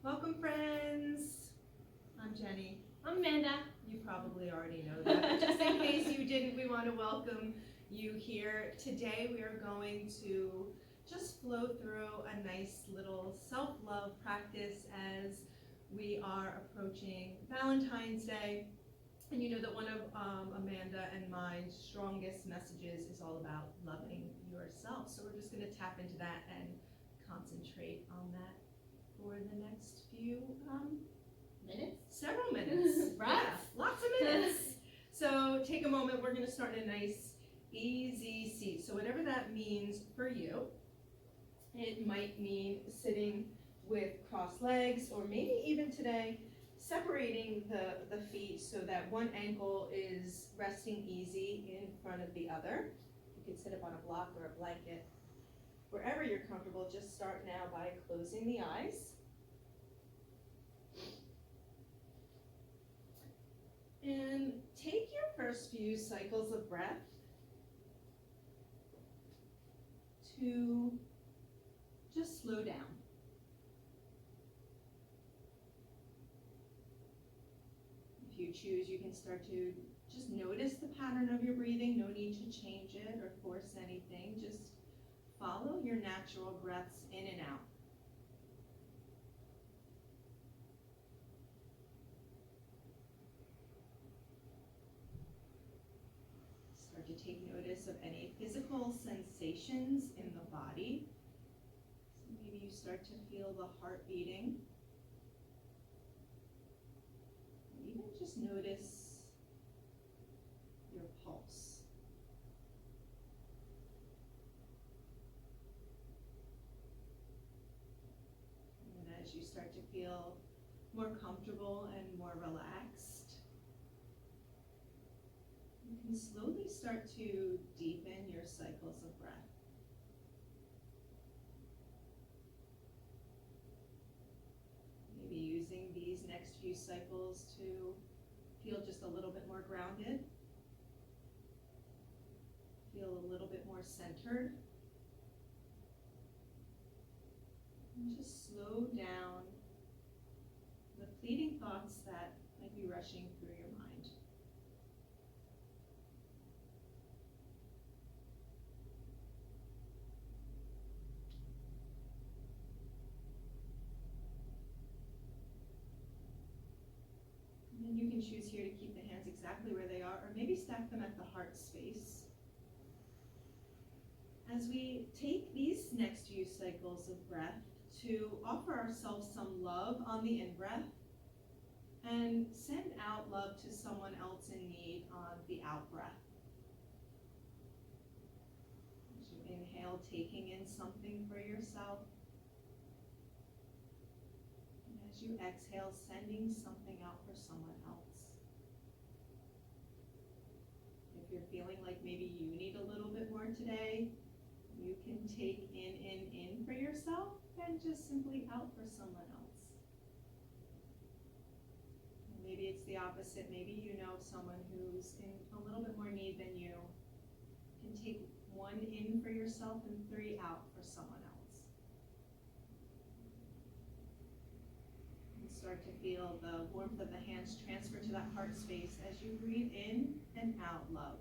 Welcome, friends. I'm Jenny. I'm Amanda. You probably already know that, but just in case you didn't, we want to welcome you here. Today we are going to just flow through a nice little self-love practice as we are approaching Valentine's Day. And you know that one of Amanda and my strongest messages is all about loving yourself. So we're just going to tap into that and concentrate on that for the next few several minutes. Right? Yeah, lots of minutes. So take a moment. We're going to start in a nice, easy seat. So whatever that means for you, it might mean sitting with crossed legs, or maybe even today, separating the feet so that one ankle is resting easy in front of the other. You can sit up on a block or a blanket. Wherever you're comfortable, just start now by closing the eyes. And take your first few cycles of breath to just slow down. If you choose, you can start to just notice the pattern of your breathing. No need to change it or force anything. Just follow your natural breaths in and out. Start to take notice of any physical sensations in the body. So maybe you start to feel the heart beating. Or even just notice your pulse. And then as you start to feel more comfortable and more relaxed, you can slowly start to deepen your cycles of breath. Maybe using these next few cycles to feel just a little bit more grounded, feel a little bit more centered, and just slow down the fleeting thoughts that might be rushing through your mind. And you can choose here to keep the hands exactly where they are, or maybe stack them at the heart space. As we take these next few cycles of breath to offer ourselves some love on the in-breath and send out love to someone else in need on the out-breath. As you inhale, taking in something for yourself. And as you exhale, sending something out for someone else. If you're feeling like maybe you need a little bit more today, you can take in for yourself and just simply out for someone else. And maybe it's the opposite. Maybe you know someone who's in a little bit more need than you. You can take 1 in for yourself and 3 out for someone else. And start to feel the warmth of the hands transfer to that heart space as you breathe in and out love.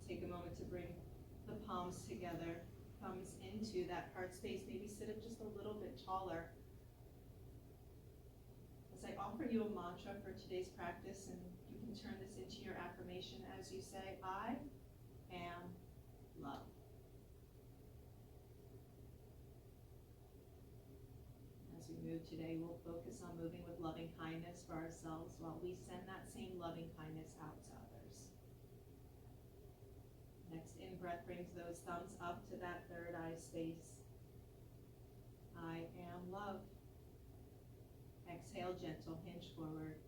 Take a moment to bring the palms together, thumbs into that heart space. Maybe sit up just a little bit taller. As I offer you a mantra for today's practice, and you can turn this into your affirmation as you say, I am love. As we move today, we'll focus on moving with loving kindness for ourselves while we send that same loving kindness out to others. Next in-breath brings those thumbs up to that third eye space. I am love. Exhale, gentle, hinge forward.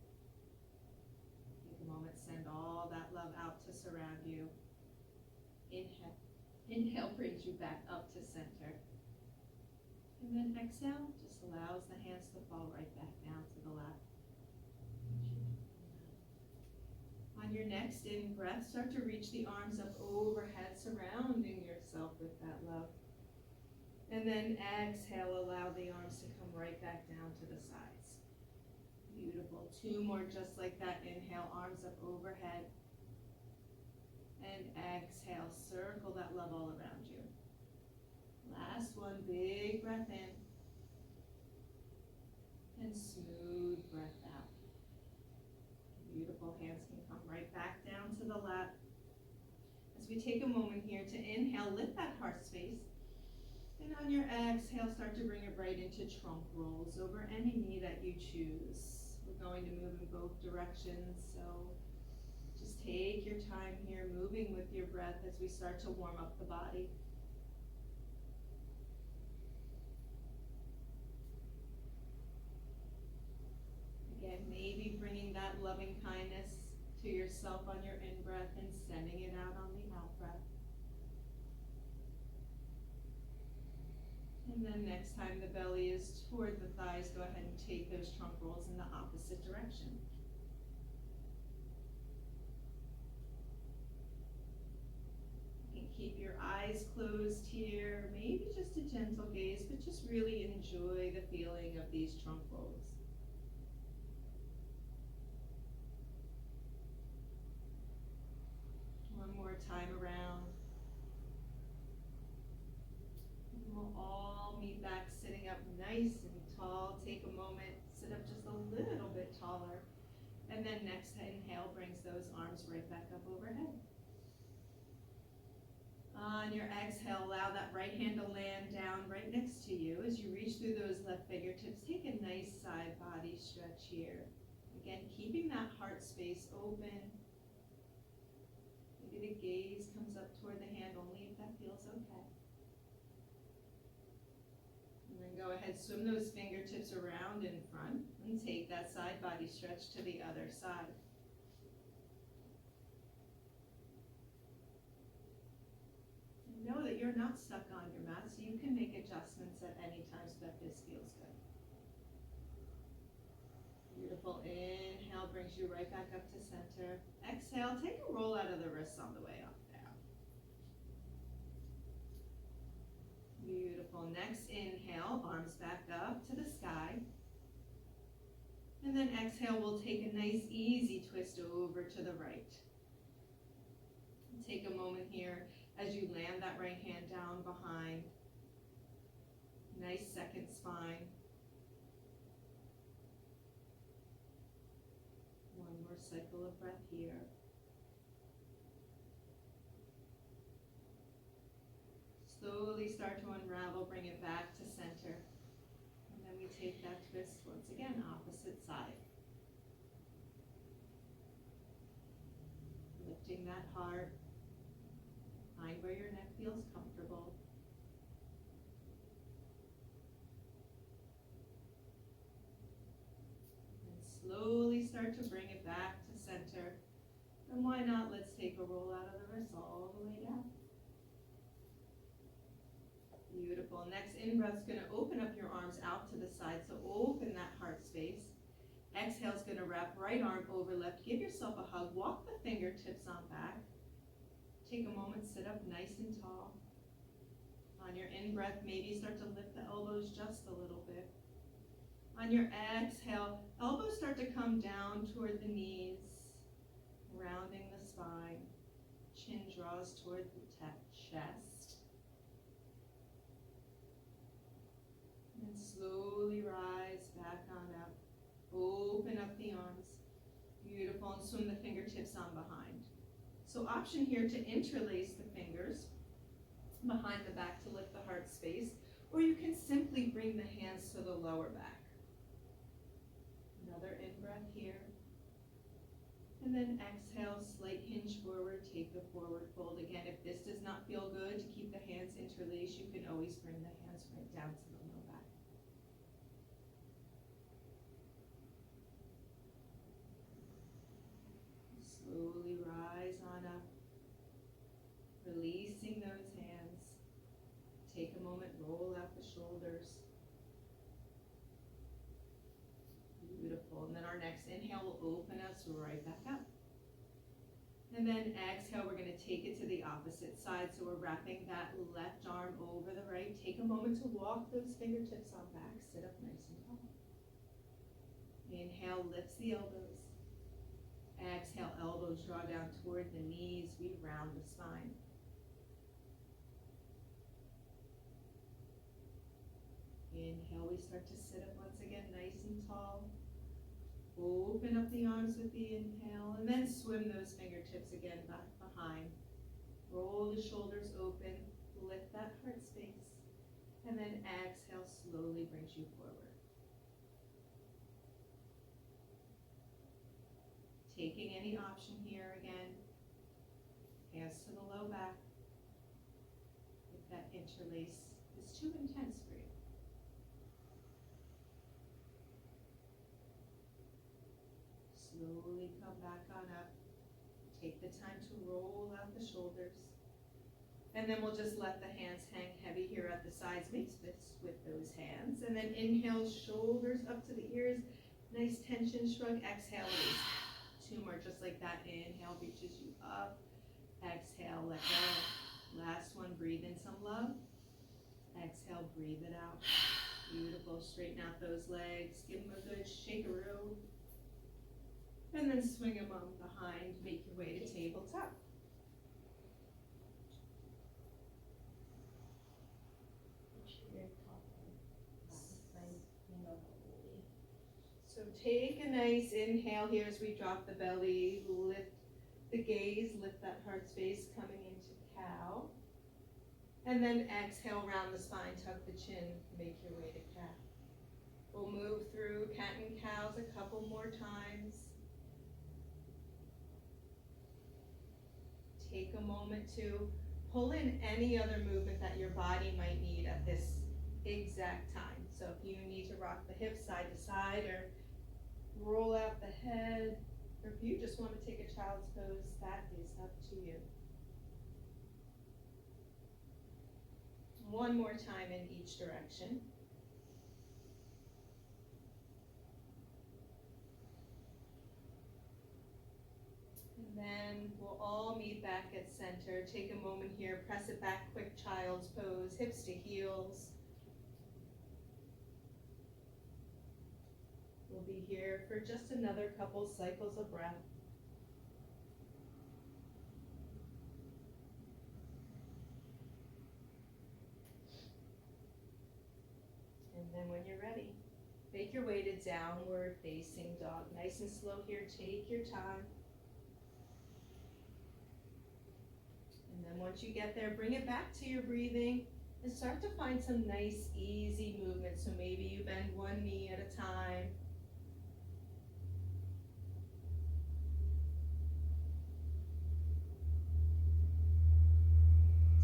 Take a moment, send all that love out to surround you. Inhale. Inhale brings you back up to center. And then exhale just allows the hands to fall right back down to the lap. On your next in-breath, start to reach the arms up overhead, surrounding yourself with that love. And then exhale, allow the arms to come right back down to the sides. Beautiful. 2 more just like that. Inhale, arms up overhead. And exhale, circle that love all around you. Last one, big breath in. And smooth breath out. Beautiful. Hands can come right back down to the lap. As we take a moment here to inhale, lift that heart space. And on your exhale, start to bring it right into trunk rolls over any knee that you choose. We're going to move in both directions, so just take your time here, moving with your breath as we start to warm up the body. Again, maybe bringing that loving kindness to yourself on your in-breath and sending it out on the out-breath. And then next time the belly is toward the thighs, go ahead and take those trunk rolls in the opposite direction. You can keep your eyes closed here, maybe just a gentle gaze, but just really enjoy the feeling of these trunk rolls. One more time around. And we'll all meet back sitting up nice and tall. Take a moment, sit up just a little bit taller. And then next inhale brings those arms right back up overhead. On your exhale, allow that right hand to land down right next to you. As you reach through those left fingertips, take a nice side body stretch here. Again, keeping that heart space open. Maybe the gaze comes up toward the hand only if that feels okay. And then go ahead, swim those fingertips around in front and take that side body stretch to the other side. And know that you're not stuck on your mat, so you can make adjustments at any time so that this feels good. Beautiful. Inhale brings you right back up to center. Exhale, take a roll out of the wrists on the way up down. Beautiful. Next inhale, arms back up to the sky. And then exhale, we'll take a nice easy twist over to the right. Take a moment here as you land that right hand down behind. Nice second spine. One more cycle of breath here. Slowly start to unravel, bring it back to center. And then we take that twist once again, opposite side. Lifting that heart, find where your neck feels comfortable. And slowly start to bring it back to center. And why not, let's take a roll out of the wrists all the way down. Beautiful. Next in-breath's going to open up your arms out to the side, so open that heart space. Exhale's going to wrap right arm over left. Give yourself a hug. Walk the fingertips on back. Take a moment, sit up nice and tall. On your in-breath, maybe start to lift the elbows just a little bit. On your exhale, elbows start to come down toward the knees, rounding the spine. Chin draws toward the chest. And slowly rise back on up. Open up the arms. Beautiful. And swim the fingertips on behind. So option here to interlace the fingers behind the back to lift the heart space, or you can simply bring the hands to the lower back. Another in-breath here. And then exhale, slight hinge forward, take the forward fold. Again, if this does not feel good, to keep the hands interlaced, you can always bring the hands right down to the low back. Slowly rise on up, releasing those hands. Take a moment, roll out the shoulders. Beautiful. And then our next inhale will open us right back up. And then exhale, we're going to take it to the opposite side. So we're wrapping that left arm over the right. Take a moment to walk those fingertips on back. Sit up nice and tall. Inhale, lifts the elbows. Exhale, elbows draw down toward the knees. We round the spine. Inhale, we start to sit up once again, nice and tall. Open up the arms with the inhale, and then swim those fingertips again back behind. Roll the shoulders open, lift that heart space, and then exhale slowly brings you forward. Taking any option here again. Hands to the low back. If that interlace is too intense for you. Slowly come back on up. Take the time to roll out the shoulders. And then we'll just let the hands hang heavy here at the sides. Make fists with those hands. And then inhale, shoulders up to the ears. Nice tension, shrug. Exhale, release. Two more just like that. Inhale, reaches you up. Exhale, let go. Last one, breathe in some love. Exhale, breathe it out. Beautiful. Straighten out those legs. Give them a good shake-a-roo. And then swing them on behind. Make your way to tabletop. So take a nice inhale here as we drop the belly. Lift the gaze. Lift that heart space coming into cow. And then exhale, round the spine. Tuck the chin. Make your way to cat. We'll move through cat and cows a couple more times. Take a moment to pull in any other movement that your body might need at this exact time. So if you need to rock the hips side to side or roll out the head, or if you just want to take a child's pose, that is up to you. One more time in each direction. And then we'll all meet back at center. Take a moment here, press it back, quick child's pose, hips to heels. We'll be here for just another couple cycles of breath. And then when you're ready, make your way to downward facing dog. Nice and slow here, take your time. And then once you get there, bring it back to your breathing and start to find some nice, easy movement. So maybe you bend one knee at a time.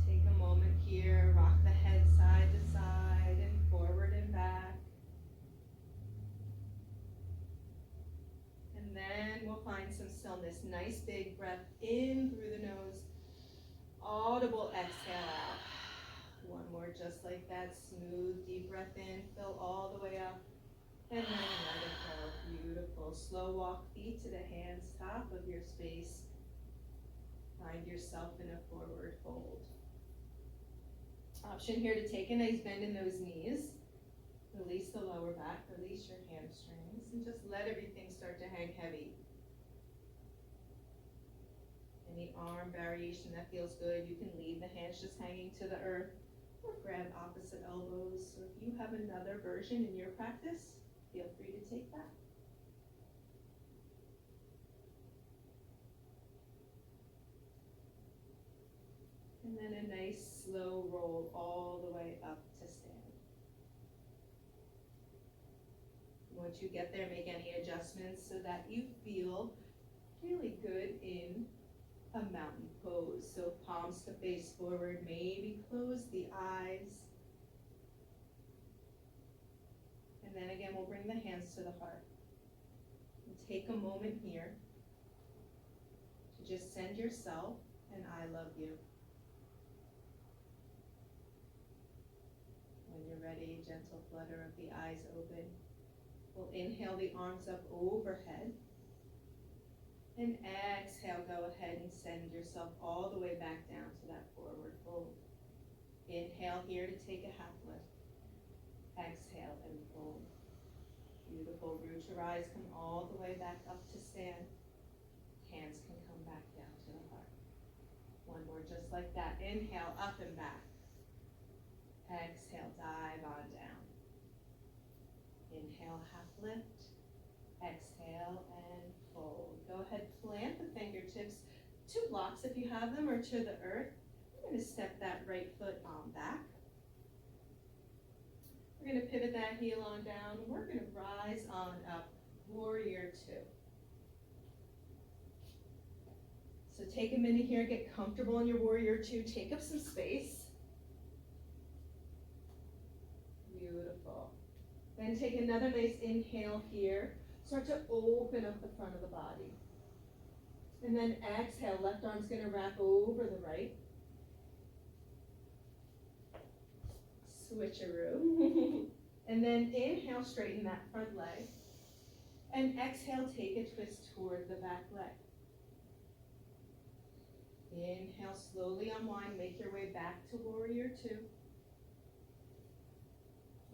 Take a moment here, rock the head side to side and forward and back. And then we'll find some stillness. Nice big breath in through the nose. Audible exhale out. One more just like that. Smooth, deep breath in. Fill all the way up. And then let it go. Beautiful. Slow walk, feet to the hands, top of your space. Find yourself in a forward fold. Option here to take a nice bend in those knees. Release the lower back, release your hamstrings, and just let everything start to hang heavy. Any arm variation that feels good, you can leave the hands just hanging to the earth or grab opposite elbows. So if you have another version in your practice, feel free to take that. And then a nice slow roll all the way up to stand. Once you get there, make any adjustments so that you feel really good in a mountain pose. So palms to face forward, maybe close the eyes. And then again, we'll bring the hands to the heart. And take a moment here to just send yourself an I love you. When you're ready, gentle flutter of the eyes open. We'll inhale the arms up overhead. And exhale, go ahead and send yourself all the way back down to that forward fold. Inhale here to take a half lift. Exhale and fold. Beautiful. Root your eyes, come all the way back up to stand. Hands can come back down to the heart. One more just like that. Inhale, up and back. Exhale, dive on down. Inhale, half lift. Exhale and fold. Go ahead, plant the fingertips to blocks if you have them or to the earth. We're going to step that right foot on back. We're going to pivot that heel on down. We're going to rise on up, warrior two. So take a minute here, get comfortable in your warrior two, take up some space. Beautiful. Then take another nice inhale here. Start to open up the front of the body. And then exhale, left arm's going to wrap over the right. Switcheroo. And then inhale, straighten that front leg. And exhale, take a twist toward the back leg. Inhale, slowly unwind, make your way back to warrior two.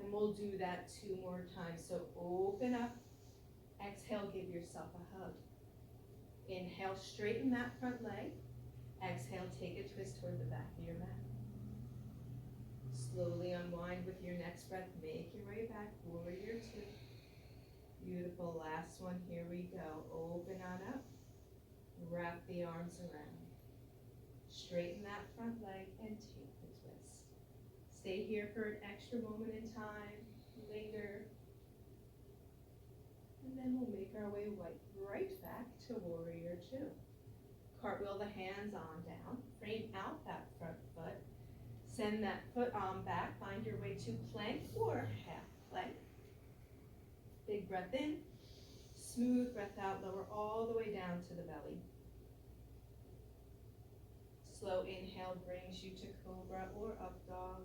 And we'll do that 2 more times. So open up. Exhale, give yourself a hug. Inhale, straighten that front leg. Exhale, take a twist toward the back of your mat. Slowly unwind with your next breath. Make your way back, warrior two. Beautiful, last one, here we go. Open on up. Wrap the arms around. Straighten that front leg and take the twist. Stay here for an extra moment in time. Linger. And then we'll make our way right back to warrior two. Cartwheel the hands on down. Frame out that front foot. Send that foot on back. Find your way to plank or half plank. Big breath in. Smooth breath out. Lower all the way down to the belly. Slow inhale brings you to cobra or up dog.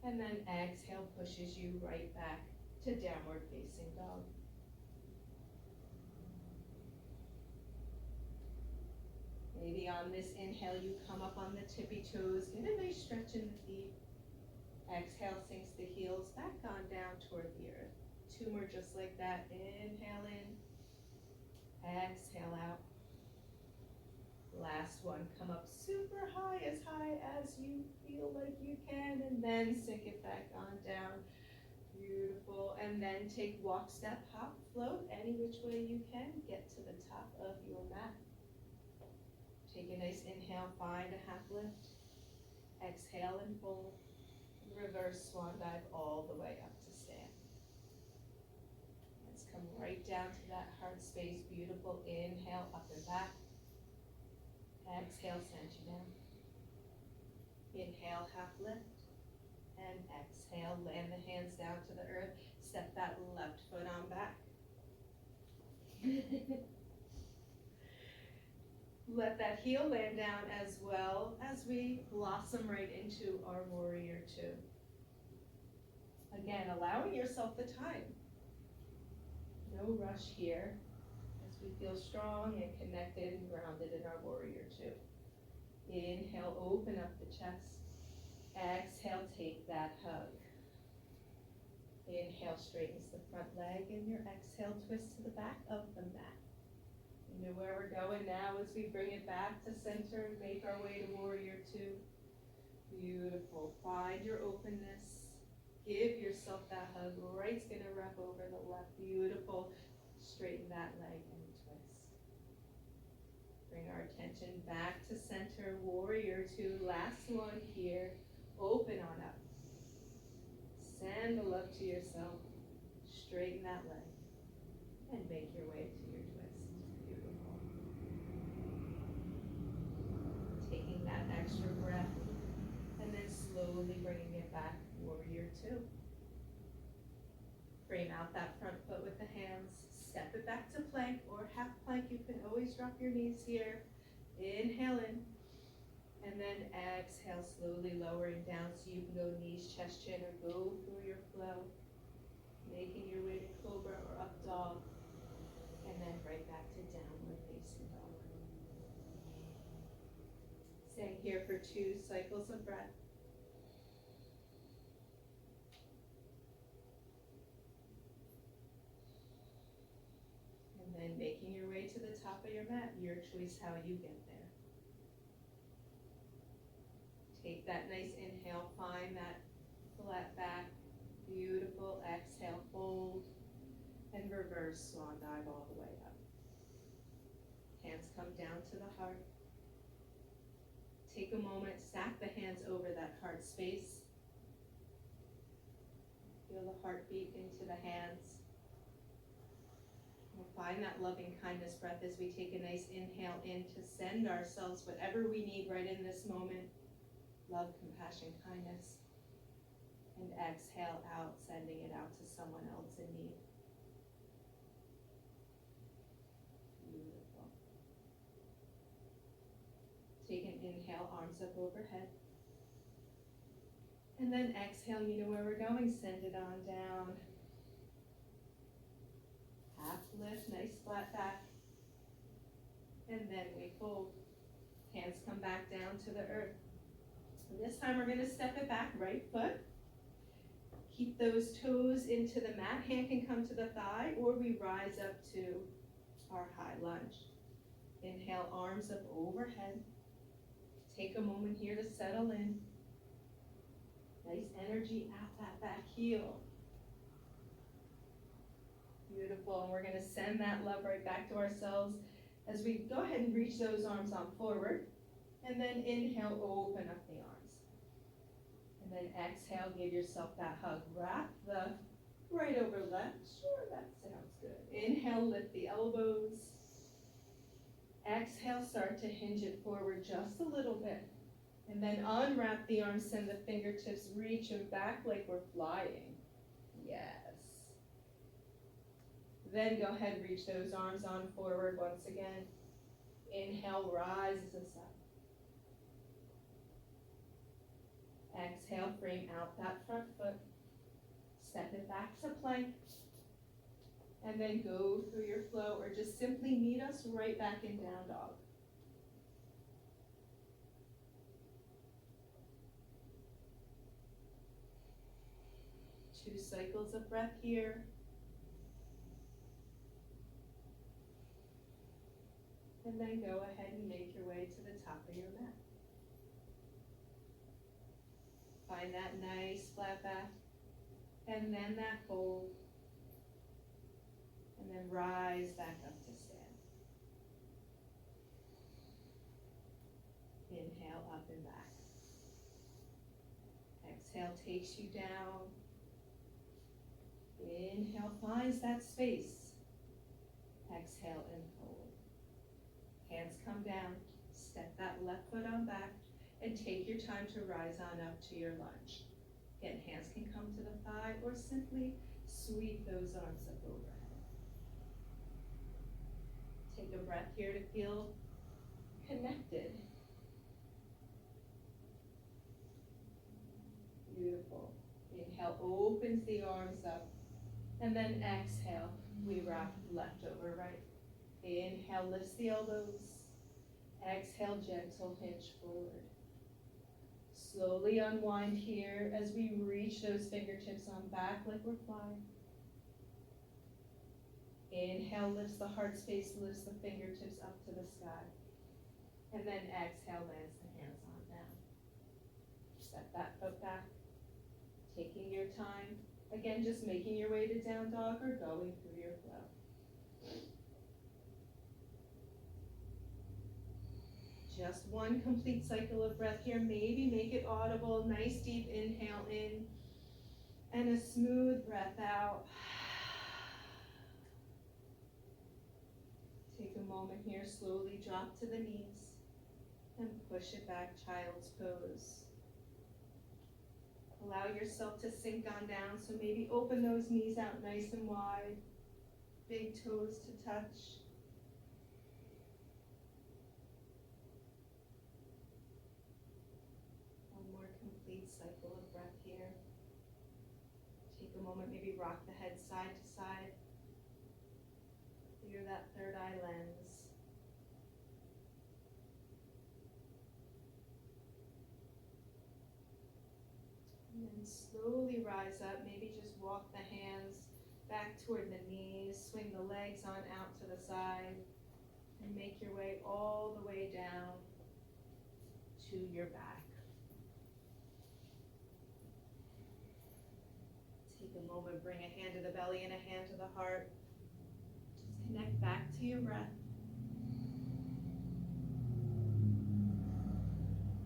And then exhale pushes you right back to downward facing dog. Maybe on this inhale you come up on the tippy toes, get a nice stretch in the feet. Exhale sinks the heels back on down toward the earth. 2 more just like that. Inhale in, exhale out. Last one, come up super high as you feel like you can, and then sink it back on down. Beautiful. And then take walk, step, hop, float, any which way you can. Get to the top of your mat. Take a nice inhale, find a half lift. Exhale and fold. Reverse swan dive all the way up to stand. Let's come right down to that heart space. Beautiful. Inhale, up and back. Exhale, send you down. Inhale, half lift. And exhale, land the hands down to the earth. Step that left foot on back. Let that heel land down as well as we blossom right into our warrior two. Again, allowing yourself the time. No rush here as we feel strong and connected and grounded in our warrior two. Inhale, open up the chest. Exhale, take that hug. Inhale, straightens the front leg, and your exhale, twist to the back of the mat. You know where we're going now as we bring it back to center and make our way to warrior two. Beautiful. Find your openness. Give yourself that hug. Right's going to wrap over the left. Beautiful. Straighten that leg and twist. Bring our attention back to center. Warrior two. Last one here. Open on up. Send the love to yourself. Straighten that leg. And make your way to your twist. Beautiful. Taking that extra breath. And then slowly bringing it back. Warrior two. Frame out that front foot with the hands. Step it back to plank or half plank. You can always drop your knees here. Inhale in. And then exhale, slowly lowering down so you can go knees, chest, chin, or go through your flow. Making your way to cobra or up dog. And then right back to downward facing here for 2 cycles of breath. And then making your way to the top of your mat, your choice how you get there. Take that nice inhale, find that flat back, beautiful. Exhale, hold, and reverse swan dive all the way up. Hands come down to the heart. Take a moment, stack the hands over that heart space. Feel the heartbeat into the hands. We'll find that loving kindness breath as we take a nice inhale in to send ourselves whatever we need right in this moment. Love, compassion, kindness. And exhale out, sending it out to someone else in need. Beautiful. Take an inhale, arms up overhead. And then exhale, you know where we're going, send it on down. Half lift, nice flat back. And then we fold. Hands come back down to the earth. And this time we're going to step it back, right foot. Keep those toes into the mat. Hand can come to the thigh, or we rise up to our high lunge. Inhale, arms up overhead. Take a moment here to settle in. Nice energy at that back heel. Beautiful, and we're going to send that love right back to ourselves as we go ahead and reach those arms on forward. And then inhale, open up the arms. And then exhale, give yourself that hug. Wrap the right over left. Sure, that sounds good. Inhale, lift the elbows. Exhale, start to hinge it forward just a little bit. And then unwrap the arms, send the fingertips, reach them back like we're flying. Yes. Then go ahead, reach those arms on forward once again. Inhale, rises us up. Exhale, frame out that front foot. Step it back to plank. And then go through your flow, or just simply meet us right back in down dog. Two cycles of breath here. And then go ahead and make your way to the top of your mat. Find that nice flat back, and then that fold, and then rise back up to stand. Inhale, up and back. Exhale, takes you down. Inhale, finds that space. Exhale and fold. Hands come down, step that left foot on back, and take your time to rise on up to your lunge. Again, hands can come to the thigh, or simply sweep those arms up overhead. Take a breath here to feel connected. Beautiful. Inhale, opens the arms up, and then exhale, we wrap left over right. Inhale, lifts the elbows. Exhale, gentle hinge forward. Slowly unwind here as we reach those fingertips on back like we're flying. Inhale, lifts the heart space, lifts the fingertips up to the sky. And then exhale, lands the hands on down. Step that foot back, taking your time. Again, just making your way to down dog or going through your flow. Just one complete cycle of breath here. Maybe make it audible. Nice deep inhale in and a smooth breath out. Take a moment here, slowly drop to the knees and push it back, child's pose. Allow yourself to sink on down, so maybe open those knees out nice and wide, big toes to touch. Cycle of breath here. Take a moment, maybe rock the head side to side. Clear that third eye lens. And slowly rise up. Maybe just walk the hands back toward the knees. Swing the legs on out to the side. And make your way all the way down to your back. Take a moment, bring a hand to the belly and a hand to the heart. Just connect back to your breath.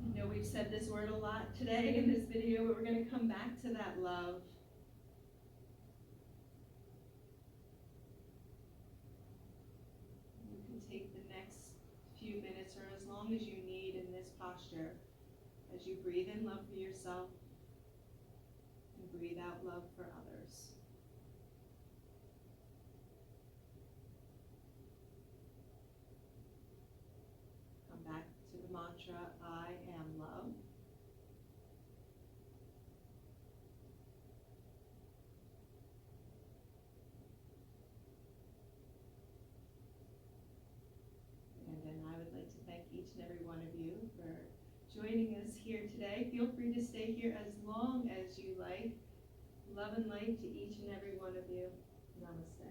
I know we've said this word a lot today in this video, but we're going to come back to that love. You can take the next few minutes or as long as you need in this posture as you breathe in love for yourself and breathe out love for others. Come back to the mantra, I am love. And then I would like to thank each and every one of you for joining us here today. Feel free to stay here as long as you like. Love and light to each and every one of you. Namaste.